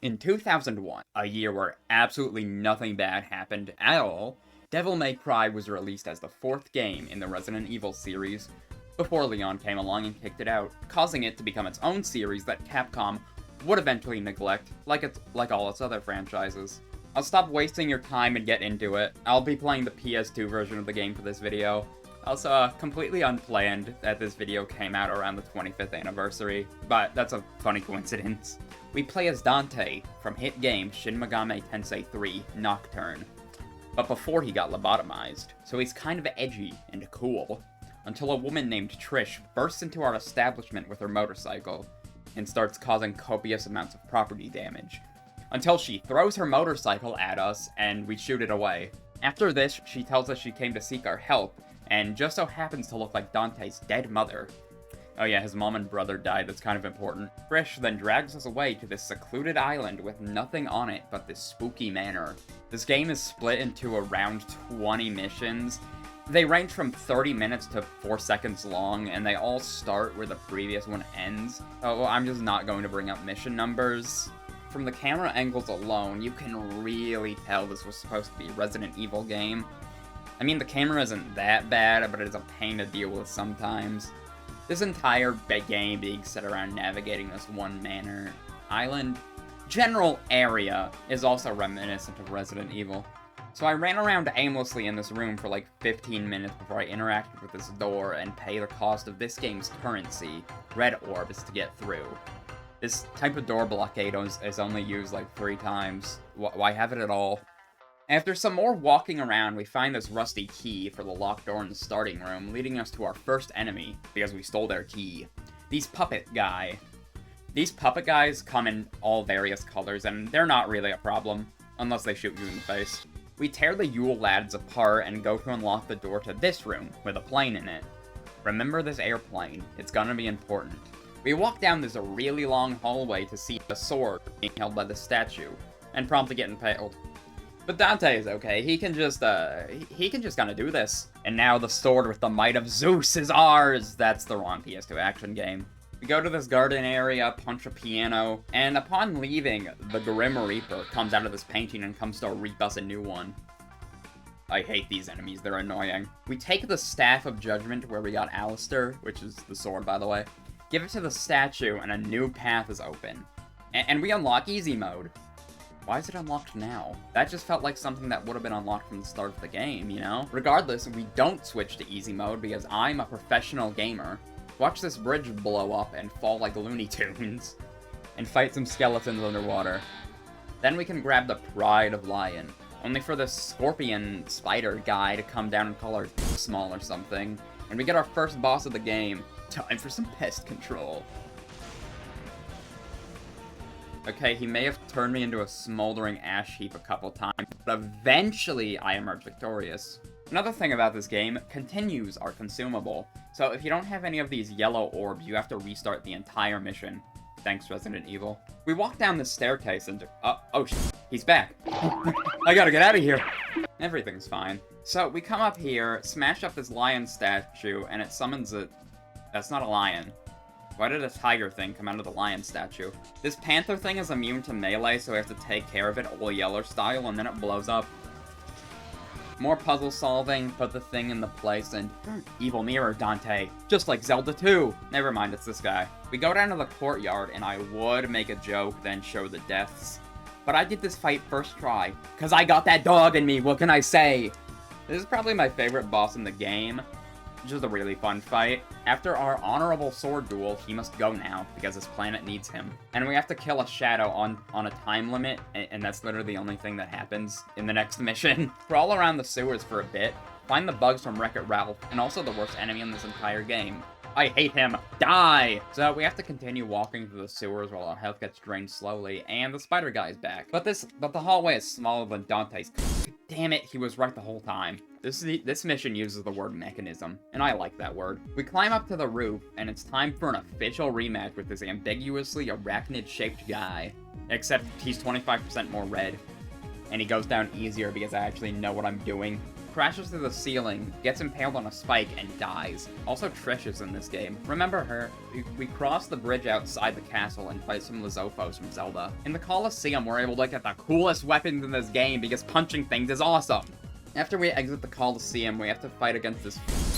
In 2001, a year where absolutely nothing bad happened at all, Devil May Cry was released as the 4th game in the Resident Evil series, before Leon came along and kicked it out, causing it to become its own series that Capcom would eventually neglect, like all its other franchises. I'll stop wasting your time and get into it. I'll be playing the PS2 version of the game for this video. Also, completely unplanned that this video came out around the 25th anniversary, but that's a funny coincidence. We play as Dante from hit game Shin Megami Tensei 3 Nocturne, but before he got lobotomized, so he's kind of edgy and cool, until a woman named Trish bursts into our establishment with her motorcycle, and starts causing copious amounts of property damage, until she throws her motorcycle at us, and we shoot it away. After this, she tells us she came to seek our help, and just so happens to look like Dante's dead mother. Oh yeah, his mom and brother died, that's kind of important. Trish then drags us away to this secluded island with nothing on it but this spooky manor. This game is split into around 20 missions. They range from 30 minutes to 4 seconds long, and they all start where the previous one ends. Oh, I'm just not going to bring up mission numbers. From the camera angles alone, you can really tell this was supposed to be a Resident Evil game. I mean, the camera isn't that bad, but it is a pain to deal with sometimes. This entire game being set around navigating this one manor island general area is also reminiscent of Resident Evil. So I ran around aimlessly in this room for like 15 minutes before I interacted with this door and pay the cost of this game's currency, red orbs, to get through. This type of door blockade is only used like 3 times. Why have it at all? After some more walking around, we find this rusty key for the locked door in the starting room, leading us to our first enemy, because we stole their key. These puppet guys come in all various colors, and they're not really a problem, unless they shoot you in the face. We tear the Yule lads apart and go to unlock the door to this room, with a plane in it. Remember this airplane, it's gonna be important. We walk down this really long hallway to see the sword being held by the statue, and promptly get impaled. But Dante is okay, he can just kinda do this. And now the sword with the might of Zeus is ours! That's the wrong PS2 action game. We go to this garden area, punch a piano, and upon leaving, the Grim Reaper comes out of this painting and comes to reap us a new one. I hate these enemies, they're annoying. We take the Staff of Judgment where we got Alistair, which is the sword by the way, give it to the statue, and a new path is open. And we unlock easy mode. Why is it unlocked now? That just felt like something that would have been unlocked from the start of the game, you know? Regardless, we don't switch to easy mode because I'm a professional gamer. Watch this bridge blow up and fall like Looney Tunes. And fight some skeletons underwater. Then we can grab the Pride of Lion. Only for this scorpion spider guy to come down and call her small or something. And we get our first boss of the game. Time for some pest control. Okay, he may have turned me into a smoldering ash heap a couple times, but eventually I emerge victorious. Another thing about this game, continues are consumable, so if you don't have any of these yellow orbs, you have to restart the entire mission. Thanks, Resident Evil. We walk down the staircase and oh shit, he's back. I gotta get out of here. Everything's fine. So we come up here, smash up this lion statue, and it summons a... That's not a lion. Why did a tiger thing come out of the lion statue? This panther thing is immune to melee, so we have to take care of it All Yeller style, and then it blows up. More puzzle solving, put the thing in the place, and evil mirror, Dante. Just like Zelda 2. Never mind, it's this guy. We go down to the courtyard, and I would make a joke, then show the deaths. But I did this fight first try, cause I got that dog in me, what can I say? This is probably my favorite boss in the game. Just a really fun fight. After our honorable sword duel, he must go now, because this planet needs him. And we have to kill a shadow on a time limit, and that's literally the only thing that happens in the next mission. Crawl around the sewers for a bit, find the bugs from Wreck-It Ralph, and also the worst enemy in this entire game. I hate him! Die! So we have to continue walking through the sewers while our health gets drained slowly, and the spider guy's back. But the hallway is smaller than Dante's. Damn it, he was right the whole time. This mission uses the word mechanism, and I like that word. We climb up to the roof, and it's time for an official rematch with this ambiguously arachnid-shaped guy. Except he's 25% more red, and he goes down easier because I actually know what I'm doing. crashes through the ceiling, gets impaled on a spike, and dies. Also, Trish is in this game. Remember her? We cross the bridge outside the castle and fight some Lizofos from Zelda. In the Colosseum, we're able to get the coolest weapons in this game because punching things is awesome. After we exit the Colosseum, we have to fight against this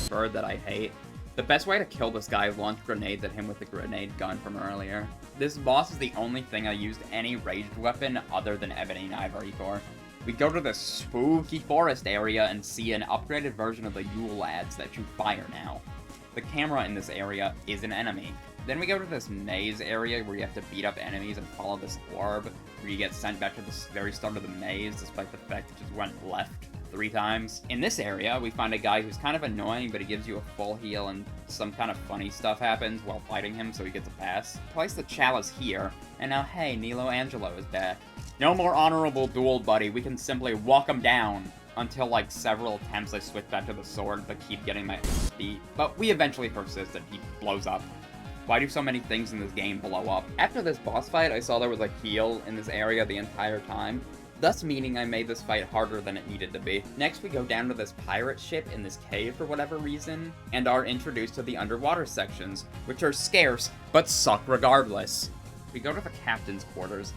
bird that I hate. The best way to kill this guy is launch grenades at him with the grenade gun from earlier. This boss is the only thing I used any ranged weapon other than Ebony and Ivory for. We go to this spooky forest area and see an upgraded version of the Yule lads that shoot fire now. The camera in this area is an enemy. Then we go to this maze area where you have to beat up enemies and follow this orb, where you get sent back to the very start of the maze despite the fact it just went left 3 times. In this area, we find a guy who's kind of annoying, but he gives you a full heal and some kind of funny stuff happens while fighting him, so he gets a pass. Place the chalice here, and now hey, Nilo Angelo is back. No more honorable duel, buddy. We can simply walk him down. Until, like, several attempts I switch back to the sword, but keep getting my beat. But we eventually persist and he blows up. Why do so many things in this game blow up? After this boss fight, I saw there was a heal in this area the entire time, thus meaning I made this fight harder than it needed to be. Next, we go down to this pirate ship in this cave for whatever reason, and are introduced to the underwater sections, which are scarce, but suck regardless. We go to the captain's quarters,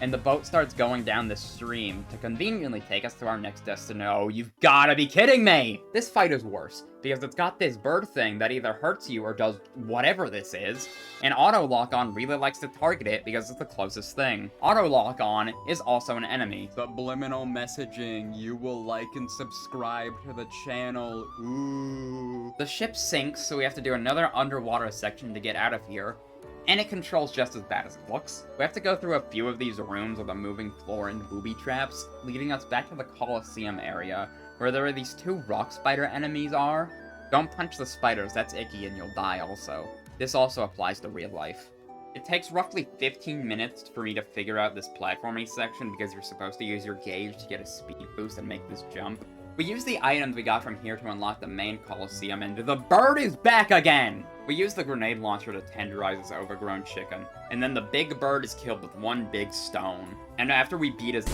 and the boat starts going down the stream to conveniently take us to our next destination. Oh, you've gotta be kidding me! This fight is worse, because it's got this bird thing that either hurts you or does whatever this is, and Auto Lock-On really likes to target it because it's the closest thing. Auto Lock-On is also an enemy. Subliminal messaging, you will like and subscribe to the channel, ooh. The ship sinks, so we have to do another underwater section to get out of here. And it controls just as bad as it looks. We have to go through a few of these rooms with a moving floor and booby traps, leading us back to the Colosseum area, where there are these 2 rock spider enemies are. Don't punch the spiders, that's icky and you'll die also. This also applies to real life. It takes roughly 15 minutes for me to figure out this platforming section because you're supposed to use your gauge to get a speed boost and make this jump. We use the items we got from here to unlock the main Colosseum, and the bird is back again! We use the grenade launcher to tenderize this overgrown chicken, and then the big bird is killed with 1 big stone. And after we beat his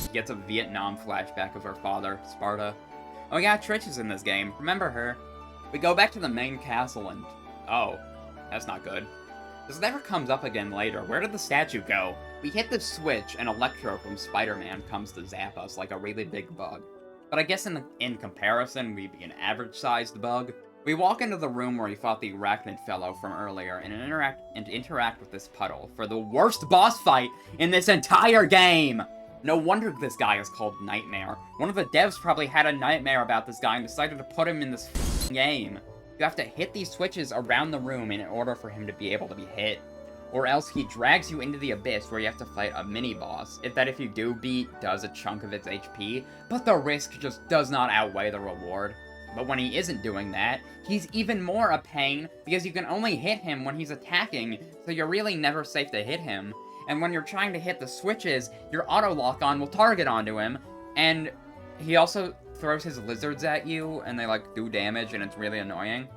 he gets a Vietnam flashback of her father, Sparta. Oh yeah, Trish is in this game, remember her? We go back to the main castle and... oh, that's not good. This never comes up again later. Where did the statue go? We hit the switch, and Electro from Spider-Man comes to zap us like a really big bug. But I guess in comparison, we'd be an average-sized bug. We walk into the room where we fought the arachnid fellow from earlier and interact with this puddle for the worst boss fight in this entire game! No wonder this guy is called Nightmare. One of the devs probably had a nightmare about this guy and decided to put him in this game. You have to hit these switches around the room in order for him to be able to be hit. Or else he drags you into the abyss where you have to fight a mini-boss, if you do beat does a chunk of its HP, but the risk just does not outweigh the reward. But when he isn't doing that, he's even more a pain, because you can only hit him when he's attacking, so you're really never safe to hit him. And when you're trying to hit the switches, your auto lock-on will target onto him, and he also throws his lizards at you, and they, like, do damage, and it's really annoying.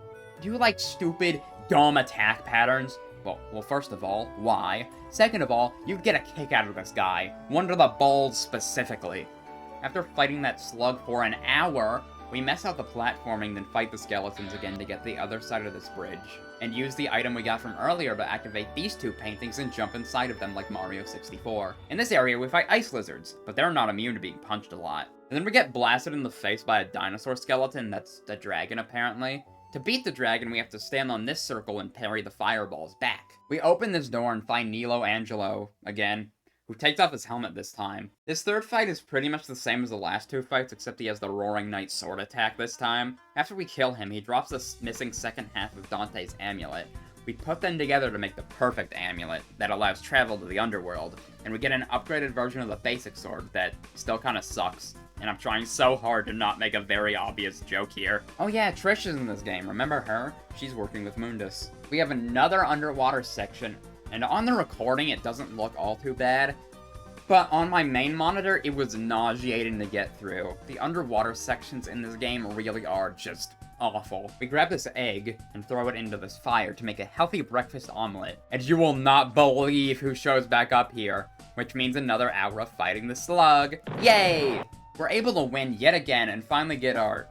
Do you like stupid, dumb attack patterns? Well, first of all, why? Second of all, you'd get a kick out of this guy. One to the balls specifically. After fighting that slug for an hour, we mess out the platforming, then fight the skeletons again to get the other side of this bridge. And use the item we got from earlier to activate these 2 paintings and jump inside of them like Mario 64. In this area, we fight ice lizards, but they're not immune to being punched a lot. And then we get blasted in the face by a dinosaur skeleton that's the dragon, apparently. To beat the dragon, we have to stand on this circle and parry the fireballs back. We open this door and find Nilo Angelo, again, who takes off his helmet this time. This third fight is pretty much the same as the last 2 fights, except he has the Roaring Knight sword attack this time. After we kill him, he drops the missing second half of Dante's amulet. We put them together to make the perfect amulet that allows travel to the underworld, and we get an upgraded version of the basic sword that still kinda sucks. And I'm trying so hard to not make a very obvious joke here. Oh yeah, Trish is in this game, remember her? She's working with Mundus. We have another underwater section, and on the recording it doesn't look all too bad, but on my main monitor it was nauseating to get through. The underwater sections in this game really are just awful. We grab this egg and throw it into this fire to make a healthy breakfast omelet, and you will not believe who shows back up here, which means another hour of fighting the slug. Yay! We're able to win yet again and finally get our...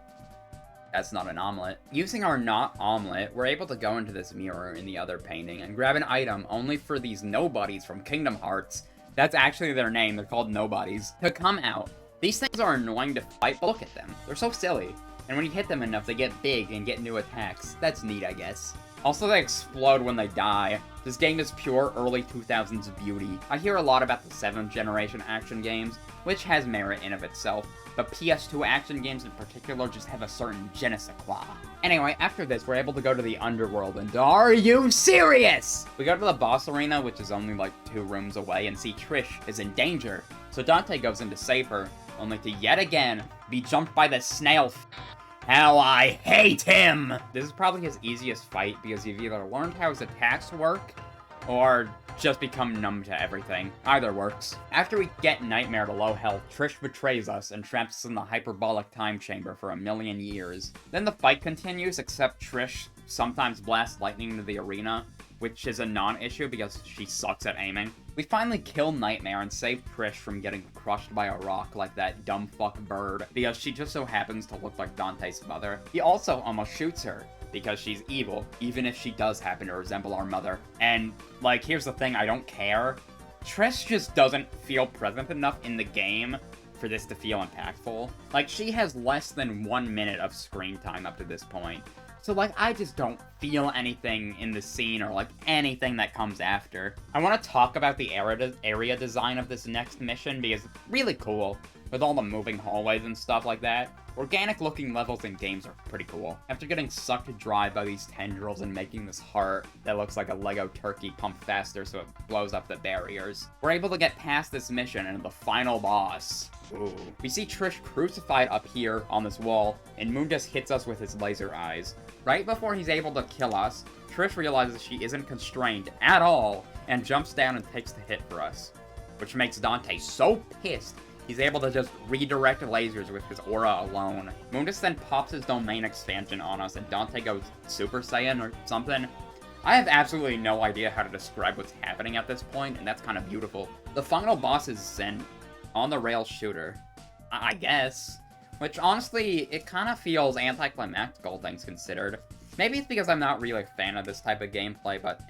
That's not an omelet. Using our not omelet, we're able to go into this mirror in the other painting and grab an item only for these nobodies from Kingdom Hearts. That's actually their name, they're called nobodies. To come out. These things are annoying to fight, but look at them. They're so silly. And when you hit them enough, they get big and get new attacks. That's neat, I guess. Also, they explode when they die. This game is pure early 2000s beauty. I hear a lot about the 7th generation action games, which has merit in of itself, but PS2 action games in particular just have a certain je ne sais quoi. Anyway, after this, we're able to go to the underworld, and are you serious? We go to the boss arena, which is only like 2 rooms away, and see Trish is in danger. So Dante goes in to save her, only to yet again be jumped by the snail. How I hate him! This is probably his easiest fight because you've either learned how his attacks work, or just become numb to everything. Either works. After we get Nightmare to low health, Trish betrays us and traps us in the hyperbolic time chamber for 1,000,000 years. Then the fight continues, except Trish sometimes blasts lightning into the arena, which is a non-issue because she sucks at aiming. We finally kill Nightmare and save Trish from getting crushed by a rock like that dumb fuck bird, because she just so happens to look like Dante's mother. He also almost shoots her, because she's evil, even if she does happen to resemble our mother. And, like, here's the thing, I don't care. Trish just doesn't feel present enough in the game for this to feel impactful. Like, she has less than 1 minute of screen time up to this point. So, like, I just don't feel anything in the scene or, like, anything that comes after. I want to talk about the area design of this next mission because it's really cool, with all the moving hallways and stuff like that. Organic-looking levels in games are pretty cool. After getting sucked dry by these tendrils and making this heart that looks like a Lego turkey pumped faster so it blows up the barriers, we're able to get past this mission and the final boss. Ooh. We see Trish crucified up here on this wall, and Mundus hits us with his laser eyes. Right before he's able to kill us, Trish realizes she isn't constrained at all, and jumps down and takes the hit for us. Which makes Dante so pissed, he's able to just redirect lasers with his aura alone. Mundus then pops his domain expansion on us, and Dante goes Super Saiyan or something. I have absolutely no idea how to describe what's happening at this point, and that's kind of beautiful. The final boss is an on-the-rails shooter, I guess. Which, honestly, it kind of feels anticlimactic, all things considered. Maybe it's because I'm not really a fan of this type of gameplay, but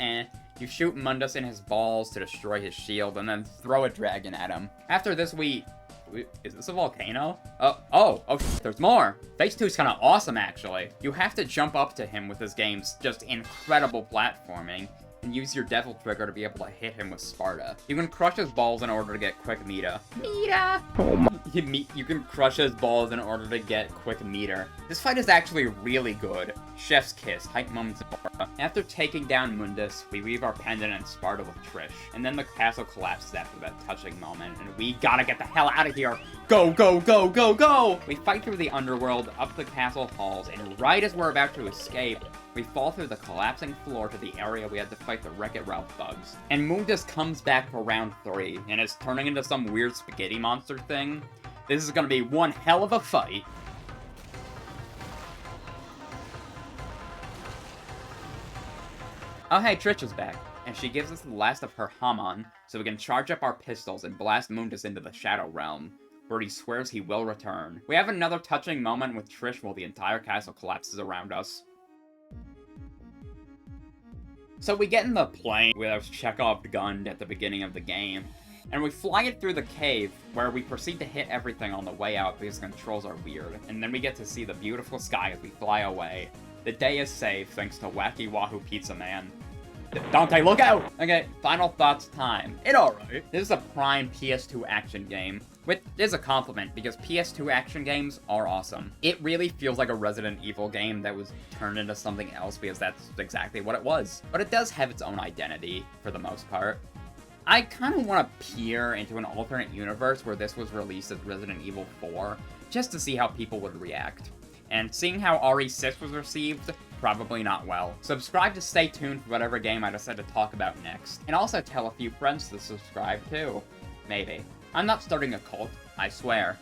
You shoot Mundus in his balls to destroy his shield, and then throw a dragon at him. After this, is this a volcano? Oh, there's more! Phase 2 is kind of awesome, actually. You have to jump up to him with this game's just incredible platforming, and use your devil trigger to be able to hit him with Sparta. You can crush his balls in order to get quick meter. Oh my. You can crush his balls in order to get quick meter. This fight is actually really good. Chef's kiss, hype moments of Sparta. After taking down Mundus, we leave our pendant and Sparta with Trish. And then the castle collapses after that touching moment, and we gotta get the hell out of here. Go, go, go, go, go! We fight through the underworld, up the castle halls, and right as we're about to escape, we fall through the collapsing floor to the area we had to fight the Wreck-It Ralph bugs. And Mundus comes back for round 3, and is turning into some weird spaghetti monster thing. This is gonna be one hell of a fight. Oh hey, Trish is back, and she gives us the last of her Haman, so we can charge up our pistols and blast Mundus into the Shadow Realm, where he swears he will return. We have another touching moment with Trish while the entire castle collapses around us. So we get in the plane with our Chekhov gun at the beginning of the game, and we fly it through the cave, where we proceed to hit everything on the way out because the controls are weird, and then we get to see the beautiful sky as we fly away. The day is saved thanks to Wacky Wahoo Pizza Man. Dante, look out! Okay, final thoughts time. It's alright. This is a prime PS2 action game, which is a compliment because PS2 action games are awesome. It really feels like a Resident Evil game that was turned into something else because that's exactly what it was. But it does have its own identity, for the most part. I kind of want to peer into an alternate universe where this was released as Resident Evil 4, just to see how people would react. And seeing how RE6 was received, probably not well. Subscribe to stay tuned for whatever game I decide to talk about next. And also tell a few friends to subscribe too. Maybe. I'm not starting a cult, I swear.